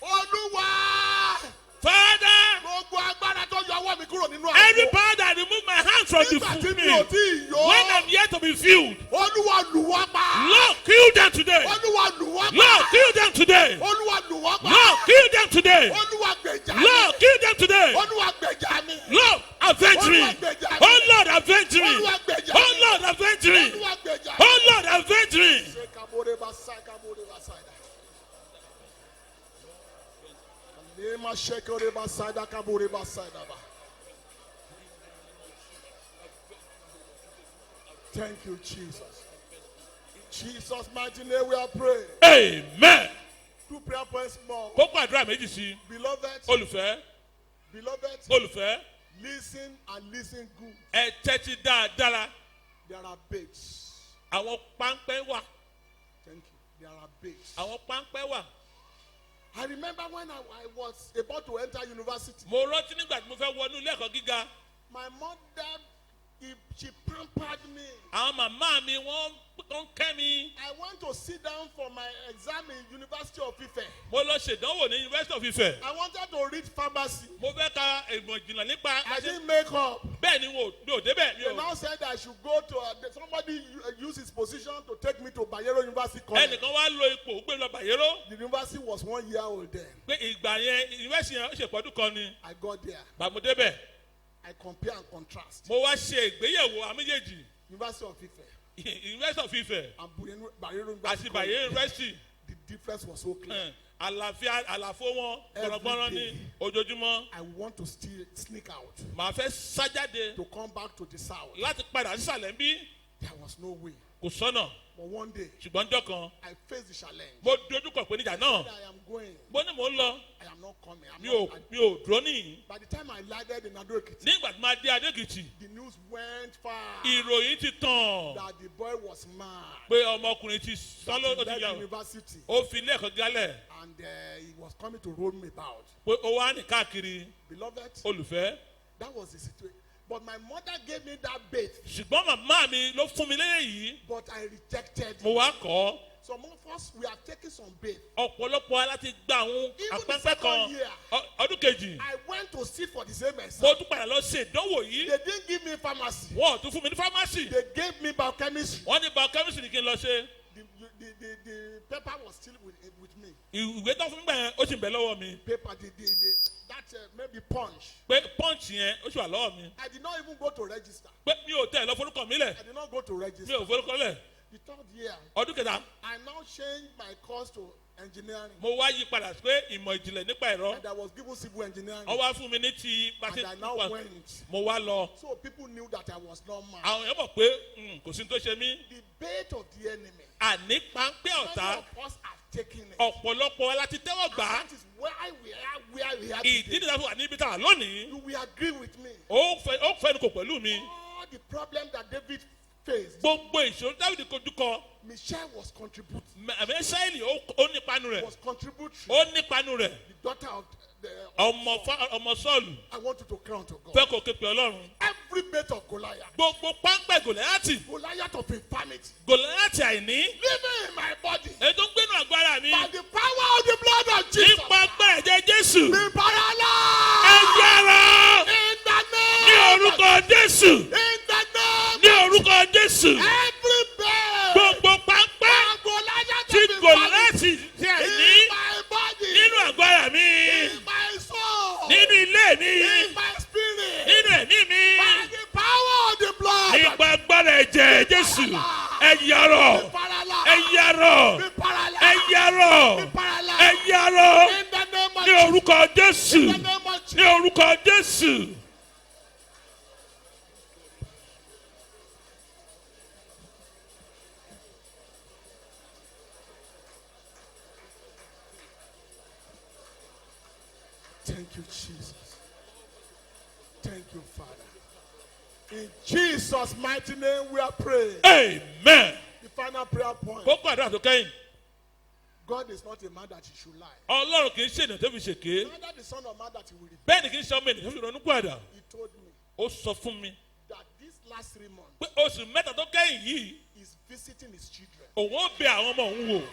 Olúwa, Father, gbogbo agbára tó yọ ọwọ́ mi kúrò nínú every àgbo. power that remove my hand from the Nígbà tí food mi ò meal, tí ì yọ. when I'm yet to be filled, Olúwa lù wọ́n pa. Lord, kill them today. Olúwa lù wọ́n Lord, pa. kill them today. Olúwa lù wọ́n pa. Lord, kill them today. Olúwa gbèjà mi. Lord, kill them today. Olúwa gbèjà mi. Lord, avenge me. Oh Lord, avenge me. Olúwa gbèjà Oh mi. Lord, avenge me. Olúwa gbèjà mi. Oh Lord, avenge me. Ṣé kabore bá sá kabore bá sá dá. Kàlẹ́ ma ṣe kabore bá sá dá kabore bá sá dá bá. Thank you, Jesus. Jesus' mighty name we are praying. Amen. 2 prayer points more. Kókó àdúrà méjì sí. Beloved, Olùfẹ́, beloved, olùfẹ́, listen and listen good. ẹ tẹ́tí dáadáa. There are baits. Àwọn páńpẹ́ wà. Thank you. There are baits. Àwọn páńpẹ́ wà. I remember when I was about to enter university. Mo rántí nígbà tí mo fẹ́ wọnú ilé ẹ̀kọ́ gíga. My mother, she pampered me. Àwọn màmá mi wọ́n kẹ́ mi. I went to sit down for my exam in University of Ife. Mo lọ ṣèdánwò ní University of Ife. I wanted to read pharmacy. Mo fẹ́ ka ìmọ̀ ìjìnlẹ̀ nípa. I didn't make up. Bẹ́ẹ̀ ni mi ò débẹ̀. They now said I should go to somebody use his position to take me to Bayero University College. Ẹnìkan wá lo ipò gbé lọ Bayero. The university was 1 year old then. Pé ìgbà yẹn university yẹn ó ṣe pọ̀dún kan ni. I got there. Bàmú débẹ̀. I compare and contrast. Mo wá ṣe ìgbéyẹ̀wò àméjèèjì. University of Ife University of Ife and Bayero àti University. Bayero University. The difference was so clear. Àlàfo wọn gbọ̀nàgbọ̀nà ní ojoojúmọ́. I want to still sneak out Màá fẹ́ sá jáde to come back to the south. láti padà sísàlẹ̀ ń bí. There was no way. Kò sọ́nà. But one day, Ṣùgbọ́n ọjọ́ kan, I faced the challenge. mo dojúkọ ìpèníjà náà. I am going. Mo ní mò ń lọ. I am not coming. Mi ò dúró níyìn. By the time I landed in Ado-Ekiti, Nígbà tí máa dé Adó-Èkìtì, the news went far ìròyìn ti tàn that the boy was mad. pé ọmọkùnrin ti That sán he ló ti left yà. university Ó fi ilé ẹ̀kọ́ gálẹ̀ and he was coming to roll me about. pé ó wá ní káàkiri Beloved, olùfẹ́. that was the situation. But my mother gave me that bait, Ṣùgbọ́n màmá mi ló fún mi lẹ́yìn yìí. but I rejected Mo it. wá kọ́. Some of us, we are taking some bait. Ọ̀pọ̀lọpọ̀ wa láti gba àwọn Even the àpẹẹpẹ second kan. year. Ọdún kejì, I went to sit for the same mo exam. tún padà lọ ṣe ìdánwò yìí. They didn't give me pharmacy. Wọ́n ò tún fún mi ní fámásì. They gave me biochemistry. Wọ́n ní biochemistry ní kí n lọ ṣe. The paper was still with me. Ìwé tó fún mi gbà yẹn ó sì ń bẹ lọ́wọ́ mi. Paper, that maybe punch. Pé punch yẹn ó sì wà lọ́wọ́ mi. I did not even go to register. Pé mi ò tẹ̀ lọ forúkọ mi lẹ̀. I did not go to Mi register. ò forúkọ lẹ̀. The third year, Ọdún kẹta, I now changed my course to engineering. mo wá yí padà pé ìmọ̀ ìjìnlẹ̀ nípa ẹ̀rọ. And I was given civil engineering. Wọ́n wá fún mi ní ti And I now went. mo wá lọ. So people knew that I was not mad. Àwọn èèyàn mọ̀ pé kò sí ní tó ṣe mí. The bait of the enemy. Àní páńpẹ́ Many ọ̀tá. of us have taken it. Ọ̀pọ̀lọpọ̀ wa láti tẹ́wọ́ gbà á. That is why we are Ìdí today. nìyá fún wa níbi tá a lónìí. You will agree with me. Ó fẹ́nu kò pẹ̀lú mi. All the problem that David faced, Gbogbo ìṣòro Dáwìdì kojú kọ. Michelle was contributing. Mẹ́sáìlì ó nípanu rẹ̀. Was contributory. Ó nípanu rẹ̀. The daughter of the. Ọmọ Sọ́ọ̀lù I want you to crown to God. fẹ́ kó képe Ọlọ́run. Every bait of Goliath. Gbogbo páńpẹ́ Gòláyátì. Goliath of infirmity. Gòláyátì àìní. Living in my body. Èyí tó ń gbénu àgbára mi. By the power of the blood of Jesus. Nípa agbára ẹ̀jẹ̀ Jésù. Be Ẹ paralyzed. yára. In the Ní name. orúkọ Jésù. In the name. Ní orúkọ Jésù. Every bait. Gbogbo páńpẹ́ of Goliath tí of infirmity. Gòláyátì ti àìní. In my body. Nínú àgbára mi. In my soul. Nínú ilé mi. In my spirit. Nínú ẹ̀mí mi. By the power of the blood. Nípa agbára ẹ̀jẹ̀ Jésù. Ẹ yárọ̀. Be paralyzed. Ẹ yárọ̀. Be paralyzed. Ẹ yárọ̀. Be Ẹ paralyzed. yárọ̀. In the name of Ní orúkọ Jésù. In the name of Ní Jesus. orúkọ Jésù. Thank you, Jesus. Thank you, Father. In Jesus' mighty name we are praying. Amen. The final prayer point. Kókó àdúrà tó kẹ́yìn. God is not a man that he should lie. Ọlọ́run kì í ṣe ènìyàn tó fi ṣèké. Neither the son of man that he will repent. Bẹ́ẹ̀ ni kì í ṣe ọmọ ènìyàn tó fi ronú padà. He told me Ó sọ fún mi that these last 3 months pé oṣù mẹ́ta tó kẹ́yìn yìí he's visiting his children. òun ó bẹ àwọn ọmọ òun wò.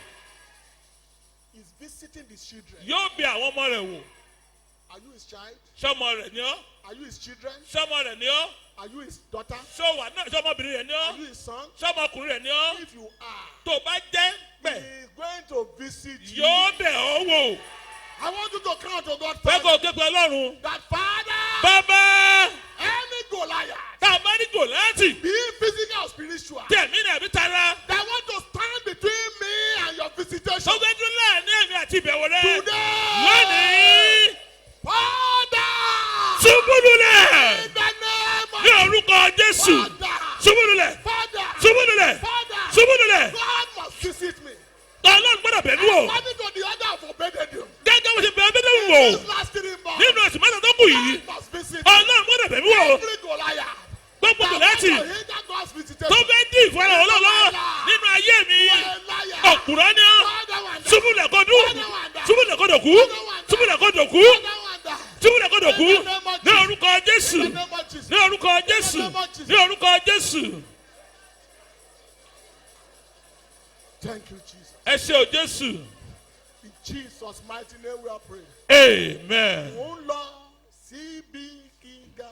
He's visiting his children. Yóò bẹ àwọn ọmọ rẹ̀ wò. Are you his child? Ṣọmọ rẹ̀ ni ọ́. Are you his children? Ṣọmọ rẹ̀ ni ọ́. Are you his daughter? Ṣọwà náà ṣọmọbìnrin rẹ̀ ni Are ọ́. you his son? Ṣọmọkùnrin rẹ̀ ni ọ́. If you are, Tó o bá jẹ́ he bẹ̀, is going to visit you. yóò bẹ̀ ọ́ wò. I want you to count to God Fẹ́ kó Father, o ké pe Ọlọ́run. that Father, Bàbá any Goliath, tá a bá ní Gòláyátì. be it physical or spiritual, Tẹ̀mí ni àbí tara. that want to stand between me and your visitation Tó fẹ́ dún láàrin ẹ̀mí àti ìbẹ̀wò rẹ̀. today, Lónìí. Father, Ṣubúlulẹ̀. in the name of Ní orúkọ Jésù. Father, Ṣubúlulẹ̀. Father, Ṣubúlulẹ̀. Father, Ṣubúlulẹ̀. God must visit me. Ọlọ́run gbọ́dọ̀ bẹ̀ mí wò. According to the order of Obed-Edom, Gẹ́gẹ́ bó ṣe bẹ̀rẹ̀ bí lóhùn wò. these last 3 months, Nínú oṣù mẹ́ta tó kù yìí. God must visit me. Ọlọ́run gbọ́dọ̀ bẹ̀ mí wò. Every Goliath, Gbogbo that Gòláyátì want to hinder God's visitation, tó fẹ́ dí ìfọ̀rọ̀ Ọlọ́run lọ́wọ́ nínú ayé mi. you are a liar. Ọ̀kùnrọ̀ ni ọ́. Father, wonder. Ṣubúlẹ̀ kọdún. Father, wonder. Túbúlẹ̀ kó dòkú. Túbúlẹ̀ kó dòkú. Túbúlẹ̀ kó dòkú. Ní orúkọ Jésù. Ní orúkọ Jésù. Ní orúkọ Jésù. Thank you, Jesus. Ẹ ṣé o Jésù. In Jesus' mighty name we are praying. Amen. Mo ń lọ síbi gíga.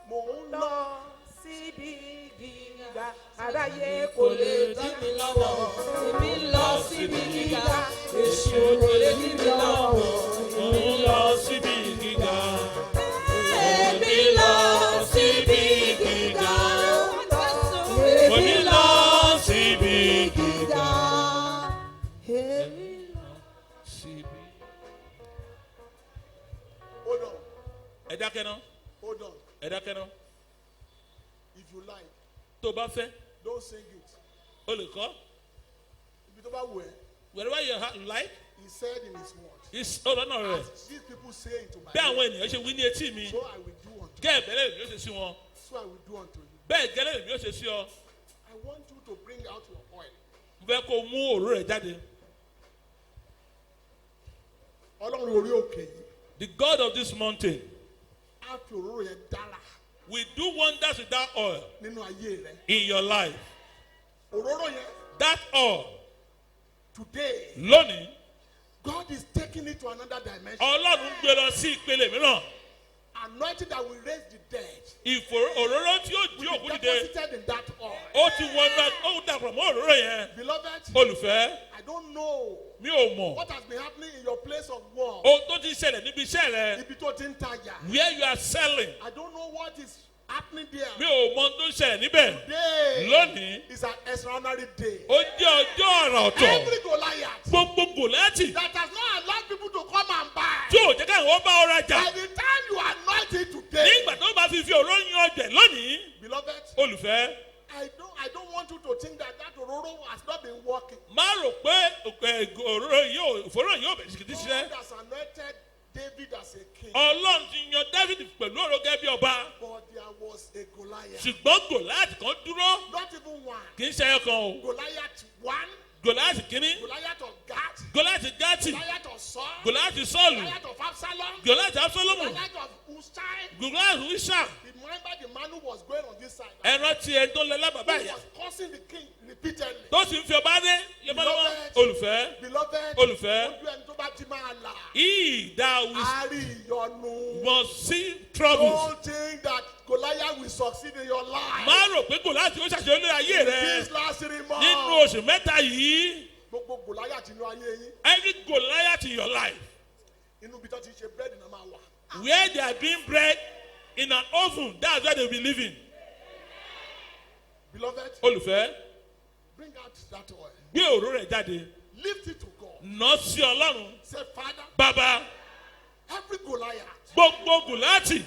Mo ń lọ síbi gíga. Aráyé kò lè dí mi lọ́wọ́. Èmi ń lọ síbi gíga. Èṣù kò lè dí mi lọ́wọ́. Mo ń lọ síbi gíga. Èmi lọ síbi gíga. Mo ní lọ síbi gíga. Síbi. Hold on. Ẹ dákẹ́ ná. Hold on. Ẹ dákẹ́ ná. If you like, Tó o bá fẹ́, don't sing it. o lè kọ́. Ibi tó bá wù ẹ́, Wherever you like, he said in his word. ọlọ́nà rẹ̀. As these people say it to my Bí àwọn ear, ènìyàn ṣe wí ní etí mi, so I will do unto you. gẹ́ẹ̀ bẹ́lẹ̀ lèmi ó ṣe sí wọn. So I will do unto you. Bẹ́ẹ̀ gẹ́lẹ́ lèmi ó ṣe sí ọ. I want you to bring out your oil. Mo fẹ́ kó o mú òróró rẹ̀ jáde. Ọlọ́run orí òkè yìí, The God of this mountain á fi òróró yẹn dára will do wonders with that oil nínú ayé rẹ. in your life. Òróró yẹn, That oil, today, lónìí, God is taking it to another dimension. Ọlọ́run ń gbé lọ sí ìpele mìíràn. Anointing that will raise the dead. Òróró tí yóò jí òkú dìde, Deposited in that oil. ó ti wọnú ó dàpọ̀ mọ́ òróró yẹn. Beloved, Olùfẹ́, I don't know mi ò mọ̀. what has been happening in your place of work. Ohun tó ti ṣẹlẹ̀ níbi iṣẹ́ rẹ, Ibi tó ti ń tajà. where you are selling, I don't know what is happening there. mi ò mọ ohun tó ń ṣẹlẹ̀ níbẹ̀. Today Lónìí, is an extraordinary day. ó jẹ́ ọjọ́ àrà ọ̀tọ̀. Every Goliath Gbogbo Gòláàtì that has not allowed people to come and buy. tí ò jẹ́ káwọn bá ọ rajà. By the time you anoint it today, Nígbà tó bá fi òróró yan ọjà lónìí, beloved, olùfẹ́, I don't want you to think that ororo has not been working. má rò pé òróró yóò bẹ̀rẹ̀ sí God ṣiṣẹ́. has anointed David as a king, Ọlọ́run ti yan David pẹ̀lú òróró gẹ́gẹ́ bí ọba. but there was a Goliath. Ṣùgbọ́n Gòláàtì kan dúró, Not even one. kì í ṣe ẹyọ kan o. Goliath one, Gòláàtì kínní, Goliath of Gath, Gòláàtì Gátì, Goliath of Saul, Gòláàtì Sọ́ọ̀lù, Goliath of Absalom, Gòláàtì Absalomu, Goliath of Hushai. Gòláàtì Isha. Remember the man who was going on this side. Ẹran tí ẹ tó lẹ lábàbá Who yẹn. was cursing the king repeatedly. Tó sì ń fi ọba dé lemọ́lọ́mọ́. Olùfẹ́, Beloved, Olùfẹ́. ojú ẹni tó bá ti máa là. he that will A rí ìyọnu. must see troubles. Don't think that Goliath will succeed in your life. Má rò pé Gòláàtì ó ṣàṣeyọrí lórí ayé rẹ. This last 3 months. Nínú oṣù mẹ́ta yìí, Gbogbo Goliath inú ayé yín. every Goliath in your life, Inú ibi tó ti ṣe búrẹ́dì náà máa wà. where they are being bred in an oven, that's where they will be living. Beloved, Olùfẹ́, bring out that oil. gbé òróró rẹ̀ jáde. Lift it to God. Nà sí Ọlọ́run. Say, Father, Bàbá, every Goliath, gbogbo Gòláàtì,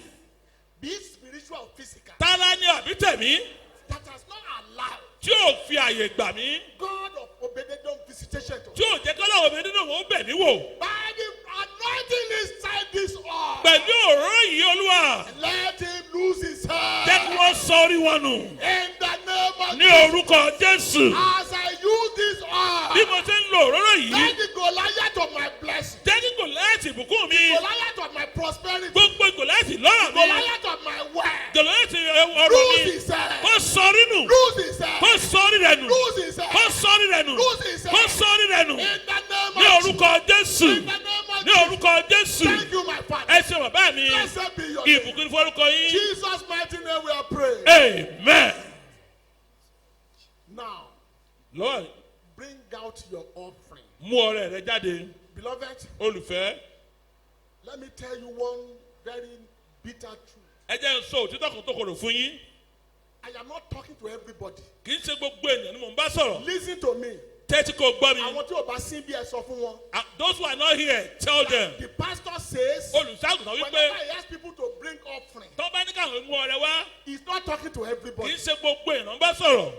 be it spiritual or physical, tálá ní àbí tẹ̀mí, that has not allowed tí ò fi àyè gbà mí, God of Obededom visitation to tí ò jẹ́ kọ́lá òbí nínú òun bẹ̀ mí wò. by the anointing inside this oil, Pẹ̀lú òróró yìí Olúwa, let him lose his head. jẹ́ kí wọ́n sọ orí wọn nù. In the name of Ní orúkọ Jésù, as I use this bí oil, mo ṣe ń lo òróró yìí, let the Goliath of my blessing, jẹ́ kí Gòláàtì ìbùkún mi, Goliath of my prosperity, gbogbo Gòláàtì lọ́rọ̀ mi, Goliath of my wealth, Gòláàtì ọrọ̀ lose mi, his head. kó sọrí nù, Lose his head. kó sọrí rẹ̀ nù, Lose his head. kó sọrí rẹ̀ nù, Lose his kó head. sọrí rẹ̀ nù. In the name Ní of Jesus. orúkọ Jésù, In the name of ní Jesus. orúkọ Jésù, Thank you, my Father. ẹ ṣé bàbá mi, Blessed be your name. ìbùkún ní forúkọ yín. Jesus' mighty name we are praying. Amen. Now, Lord, bring out your offering. mú ọrẹ rẹ jáde, Beloved, olùfẹ́. let me tell you one very bitter truth. Ẹ jẹ́ n sọ òtítọ́ kan tó korò fún yín. I am not talking to everybody. Kì í ṣe gbogbo ènìyàn ni mò ń bá sọ̀rọ̀. Listen to me. Tẹ́tí kò gbọ́ mi. Àwọn tí ò bá sí bí ẹ sọ fún wọn. Those who are not here, tell them. The pastor says, Olùṣàgùtàn whenever wípé he asks people to bring offering, tó bá ní káwọn mú ọrẹ wá, he's not talking to kì everybody. í ṣe gbogbo ènìyàn bá sọ̀rọ̀.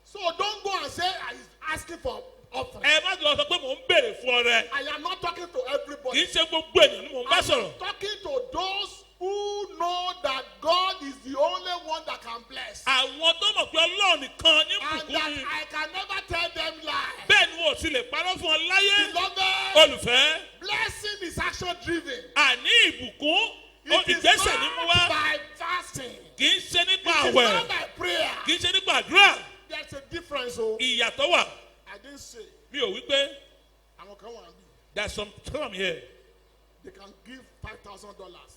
So don't go and say he's asking for offering. Ẹ má lọ sọ pé mò ń béèrè fún ọrẹ. I am not talking to Kì everybody. í ṣe gbogbo ènìyàn ni mò ń bá I sọ̀rọ̀. am talking to those who know that God is the only one that can bless. Àwọn tó mọ̀ pé Ọlọ́run nìkan ní And bùkún that ni. I can never tell them lies. Bẹ́ẹ̀ ni wọn ò sì lè parọ́ fún ọ láyé. Beloved, Olùfẹ́. Blessing is action driven. Àní ìbùkún. It is Ìgbésẹ̀ ní mú not wá. by fasting. Kì í ṣe nípa It is àwẹ̀. not by prayer. Kì í ṣe nípa àdúrà. There's a difference. Oh, Ìyàtọ̀ wà. I didn't say. Mi ò wí pé I'm okay. there's some come here. They can give $5,000.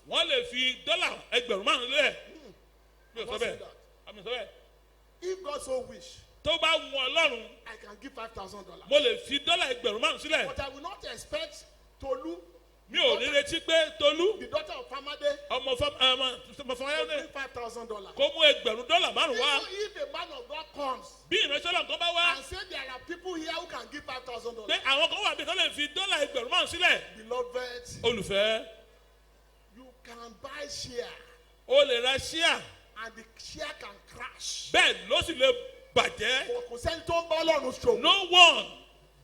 Wọ́n lè fi dọ́là ẹgbẹ̀rún márùn-ún lẹ̀. Mi ò sọ Don't bẹ́ẹ̀. say that. Àmì sọ bẹ́ẹ̀. If God so wish, Tó bá wù Ọlọ́run, I can give $5,000. mo lè fi dọ́là ẹgbẹ̀rún márùn-ún sílẹ̀. But I will not expect Tolu, Mi ò ní retí pé Tolú, the daughter of Famade, ọmọ to Fọmáyọ́dé, bring $5,000. kó mú ẹgbẹ̀rún dọ́là márùn-ún wá. Even if a man of God comes Bí ìránṣẹ́ Ọlọ́run kan bá wá, and say there are people here who can give $5,000, pé àwọn kan wà bí kan lè fi dọ́là ẹgbẹ̀rún márùn-ún sílẹ̀. beloved, Olùfẹ́, you can buy share o lè ra ṣíà, and the share can crash. bẹ́ẹ̀ ló sì lè bàjẹ́. Kò sẹ́ni tó ń bá Ọlọ́run ṣòwò. No one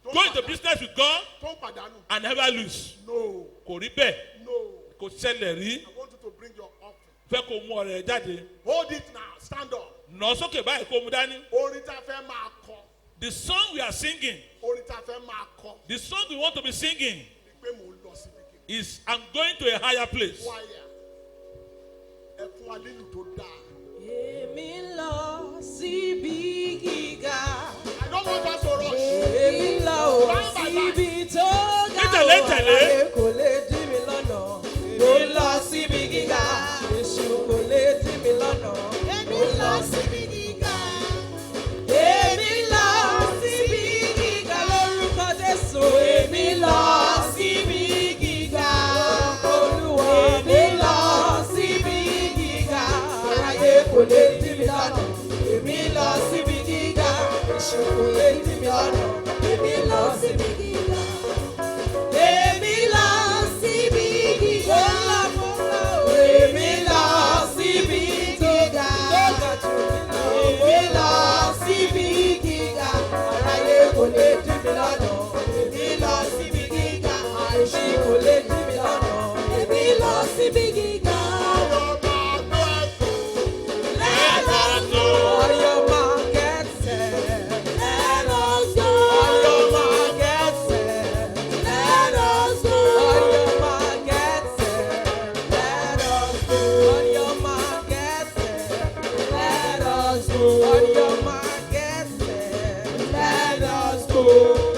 go into business with God Tó ń pàdánù. and never lose. No, Kò rí bẹ́ẹ̀, no. kò ṣẹlẹ̀ rí. I want you to bring your offering. Fẹ́ kó mú ọrẹ jáde. Hold it now. Stand up. Nà sókè báyìí kó mú dání. Orin tá a fẹ́ máa kọ. The song we are singing, Orin tá a fẹ́ máa kọ. the song we want to be singing Ni pé mò ń lọ síbi kí. is I'm going to a higher place. Wáyà. Ẹ fún wa lílù tó dáa. Èmi lọ síbi gíga. I don't want us to rush. Èmi lọ síbi tó ga. Tẹ̀lé, tẹ̀lé. Ayé kò lè dí mi lọ́nà. Èmi lọ síbi gíga. Èṣù kò lè dí mi lọ́nà. Èmi lọ síbi gíga. Èmi lọ síbi gíga lórúkọ Jésù. Èmi lọ síbi gíga. Olúwa. Èmi lọ síbi gíga. Ayé kò lè dí mi lọ́nà. Èmi lọ síbi gíga. Èṣù kò lè dí mi lọ́nà. Èmi lọ síbi gíga. Èmi lọ síbi gíga. Èmi lọ síbi gíga. Èmi lọ síbi gíga. Aráyé kò lè dí mi lọ́nà. Èmi lọ síbi gíga. Àìsí kò lè dí mi lọ́nà. Èmi lọ síbi gíga.